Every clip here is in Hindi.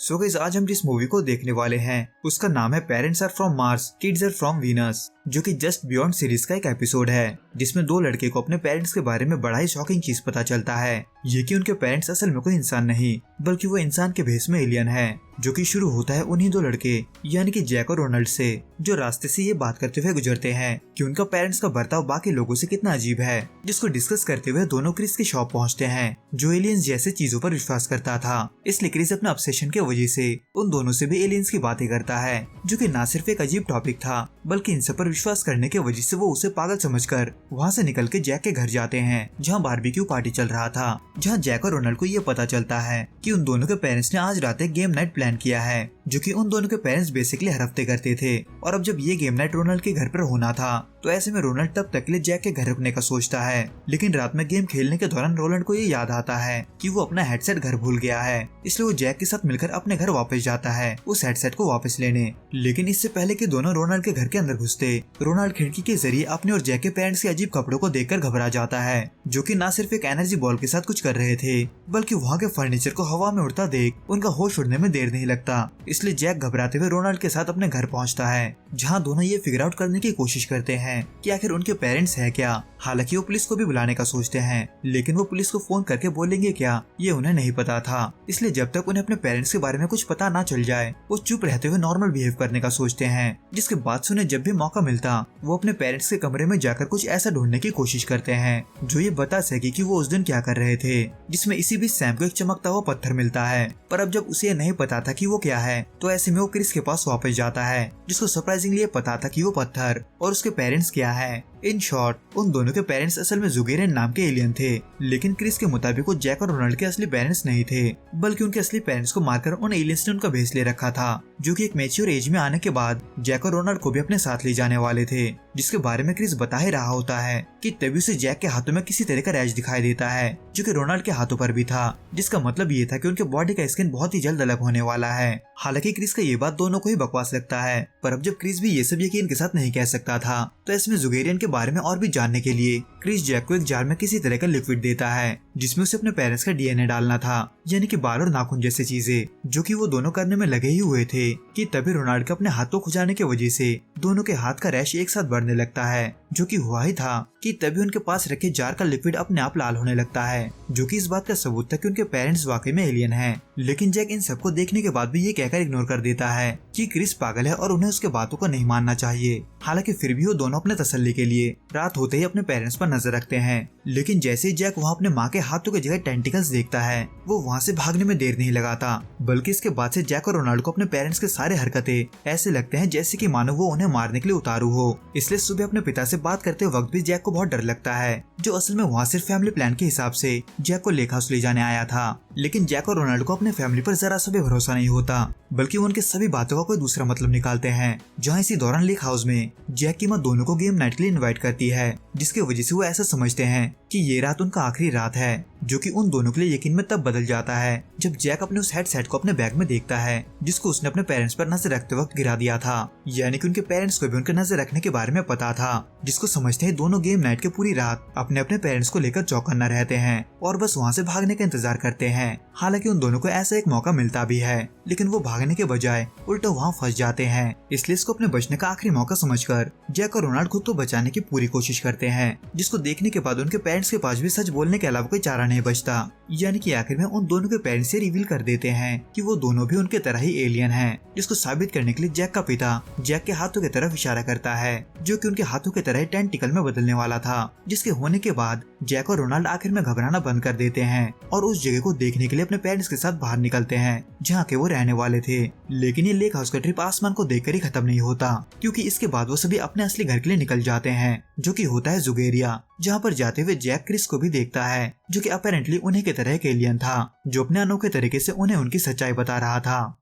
सो गाइस, आज हम जिस मूवी को देखने वाले हैं उसका नाम है parents are from Mars kids are from Venus, जो कि जस्ट बियॉन्ड सीरीज का एक एपिसोड है जिसमें दो लड़के को अपने पेरेंट्स के बारे में बड़ा ही शॉकिंग चीज पता चलता है। ये कि उनके पेरेंट्स असल में कोई इंसान नहीं बल्कि वो इंसान के भेष में एलियन है, जो कि शुरू होता है उन्हीं दो लड़के यानी कि जैक और रोनाल्ड से, जो रास्ते से ये बात करते हुए गुजरते हैं कि उनका पेरेंट्स का बर्ताव बाकी लोगों से कितना अजीब है। जिसको डिस्कस करते हुए दोनों क्रिस की शॉप पहुंचते हैं जो एलियंस जैसे चीजों पर विश्वास करता था, इसलिए क्रिस अपने ऑब्सेशन की वजह से उन दोनों से भी एलियंस की बातें करता है, जो कि ना सिर्फ एक अजीब टॉपिक था बल्कि इन सब पर विश्वास करने की वजह से वो उसे पागल समझकर वहाँ से निकल के जैक के घर जाते हैं जहाँ बारबेक्यू पार्टी चल रहा था, जहाँ जैक और रोनाल्ड को ये पता चलता है कि उन दोनों के पेरेंट्स ने आज रात एक गेम नाइट प्लान किया है, जो कि उन दोनों के पेरेंट्स बेसिकली हर हफ्ते करते थे। और अब जब ये गेम नाइट रोनाल्ड के घर पर होना था तो ऐसे में रोनाल्ड तब तक के लिए जैक के घर रुकने का सोचता है, लेकिन रात में गेम खेलने के दौरान रोनाल्ड को ये याद आता है कि वो अपना हेडसेट घर भूल गया है, इसलिए वो जैक के साथ मिलकर अपने घर वापस जाता है उस हेडसेट को वापस लेने। लेकिन इससे पहले कि दोनों रोनाल्ड के घर के अंदर घुसते, रोनाल्ड खिड़की के जरिए अपने और जैक के पेरेंट्स के अजीब कपड़ों को देखकर घबरा जाता है, जो कि ना सिर्फ एक एनर्जी बॉल के साथ कुछ कर रहे थे बल्कि वहाँ के फर्नीचर को हवा में उड़ता देख उनका होश उड़ने में देर नहीं लगता। इसलिए जैक घबराते हुए रोनाल्ड के साथ अपने घर पहुँचता है, जहाँ दोनों ये फिगर आउट करने की कोशिश करते हैं कि आखिर उनके पेरेंट्स है क्या। हालांकि वो पुलिस को भी बुलाने का सोचते हैं, लेकिन वो पुलिस को फोन करके बोलेंगे क्या ये उन्हें नहीं पता था, इसलिए जब तक उन्हें अपने पेरेंट्स के बारे में कुछ पता ना चल जाए वो चुप रहते हुए नॉर्मल बिहेव करने का सोचते हैं। जिसके बाद से उन्हें जब भी मौका मिलता वो अपने पेरेंट्स के कमरे में जाकर कुछ ऐसा ढूंढने की कोशिश करते हैं जो ये बता सके कि वो उस दिन क्या कर रहे थे, जिसमें इसी बीच सैम को एक चमकता हुआ पत्थर मिलता है। पर अब जब उसे नहीं पता था कि वो क्या है तो ऐसे में वो क्रिस के पास वापस जाता है, जिसको सरप्राइजिंगली पता था कि वो पत्थर और उसके पेरेंट्स क्या है। इन शॉर्ट, उन दोनों के पेरेंट्स असल में जुगेरियन नाम के एलियन थे, लेकिन क्रिस के मुताबिक वो जैक और रोनाल्ड के असली पेरेंट्स नहीं थे बल्कि उनके असली पेरेंट्स को मारकर उन एलियंस ने उनका भेष ले रखा था, जो कि एक मैच्योर एज में आने के बाद जैक और रोनाल्ड को भी अपने साथ ले जाने वाले थे। जिसके बारे में क्रिस बता ही रहा होता है कि तभी उसे जैक के हाथों में किसी तरह का रैश दिखाई देता है, जो कि रोनाल्ड के हाथों पर भी था, जिसका मतलब ये था कि उनके बॉडी का स्किन बहुत ही जल्द अलग होने वाला है। हालांकि क्रिस का ये बात दोनों को ही बकवास लगता है, पर अब जब क्रिस भी ये सब यकीन के साथ नहीं कह सकता था तो इसमें जुगेरियन के बारे में और भी जानने के लिए क्रिस जैक को एक जार में किसी तरह का लिक्विड देता है, जिसमें उसे अपने पेरेंट्स का डीएनए डालना था, यानी कि बाल और नाखून जैसी चीजें, जो कि वो दोनों करने में लगे ही हुए थे कि तभी रोनाल्ड के अपने हाथों खुजाने की वजह से दोनों के हाथ का रैश एक साथ बढ़ने लगता है, जो कि हुआ ही था कि तभी उनके पास रखे जार का लिक्विड अपने आप लाल होने लगता है, जो कि इस बात का सबूत था कि उनके पेरेंट्स वाकई में एलियन हैं। लेकिन जैक इन सबको देखने के बाद भी ये कहकर इग्नोर कर देता है कि क्रिस पागल है और उन्हें उसके बातों को नहीं मानना चाहिए। हालांकि फिर भी वो दोनों अपने तसल्ली के लिए रात होते ही अपने पेरेंट्स पर नजर रखते हैं, लेकिन जैसे ही जैक वहाँ अपने माँ के हाथों की जगह टेंटिकल्स देखता है वो वहाँ से भागने में देर नहीं लगाता, बल्कि इसके बाद से जैक और रोनाल्ड को अपने पेरेंट्स के सारे हरकतें ऐसे लगते हैं जैसे कि मानो वो उन्हें मारने के लिए उतारू हो। इसलिए सुबह अपने पिता से बात करते वक्त भी जैक को बहुत डर लगता है, जो असल में वहाँ सिर्फ फैमिली प्लान के हिसाब से जैक को लेक हाउस ले जाने आया था। लेकिन जैक और रोनाल्ड को अपने फैमिली पर जरा सा भी भरोसा नहीं होता, बल्कि वो उनके सभी बातों का कोई दूसरा मतलब निकालते हैं। जहाँ इसी दौरान लेक हाउस में जैक की माँ दोनों को गेम नाइट के लिए इनवाइट करती है, जिसकी वजह से वो ऐसा समझते हैं कि ये रात उनका आखिरी रात है, जो कि उन दोनों के लिए यकीन में तब बदल जाता है जब जैक अपने उस हेडसेट को अपने बैग में देखता है जिसको उसने अपने पेरेंट्स पर नजर रखते वक्त गिरा दिया था, यानी कि उनके पेरेंट्स को भी उनके नजर रखने के बारे में पता था। जिसको समझते हैं दोनों गेम नाइट के पूरी रात अपने अपने पेरेंट्स को लेकर चौकन्ना रहते हैं और बस वहाँ से भागने का इंतजार करते हैं। हालांकि उन दोनों को ऐसा एक मौका मिलता भी है, लेकिन वो भागने के बजाय उल्टा वहाँ फंस जाते हैं। इसलिए इसको अपने बचने का आखिरी मौका समझकर जैक और रोनाल्ड खुद को बचाने की पूरी कोशिश करते हैं, जिसको देखने के बाद उनके पेरेंट्स के पास भी सच बोलने के अलावा कोई चारा नहीं बचता, यानी कि आखिर में उन दोनों के पेरेंट्स से रिवील कर देते हैं कि वो दोनों भी उनके तरह ही एलियन हैं। जिसको साबित करने के लिए जैक का पिता जैक के हाथों की तरफ इशारा करता है, जो कि उनके हाथों की तरह टेंटिकल में बदलने वाला था। जिसके होने के बाद जैक और रोनाल्ड आखिर में घबराना बंद कर देते हैं और उस जगह को देखने के लिए अपने पेरेंट्स के साथ बाहर निकलते हैं जहाँ के वो रहने वाले थे। लेकिन ये लेक हाउस का ट्रिप आसमान को देखकर ही खत्म नहीं होता, क्योंकि इसके बाद वो सभी अपने असली घर के लिए निकल जाते हैं, जो कि होता है जुगेरिया, जहाँ पर जाते हुए जैक क्रिस को भी देखता है, जो कि अपेरेंटली उन्हीं के तरह एक एलियन था, जो अपने अनोखे तरीके से उन्हें उनकी सच्चाई बता रहा था।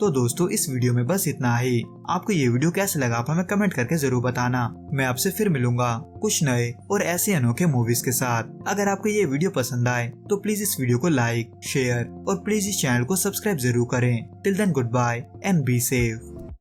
तो दोस्तों, इस वीडियो में बस इतना ही। आपको ये वीडियो कैसे लगा आप हमें कमेंट करके जरूर बताना। मैं आपसे फिर मिलूंगा कुछ नए और ऐसे अनोखे मूवीज के साथ। अगर आपको ये वीडियो पसंद आए तो प्लीज इस वीडियो को लाइक, शेयर और प्लीज इस चैनल को सब्सक्राइब जरूर करें। Till then goodbye and be safe.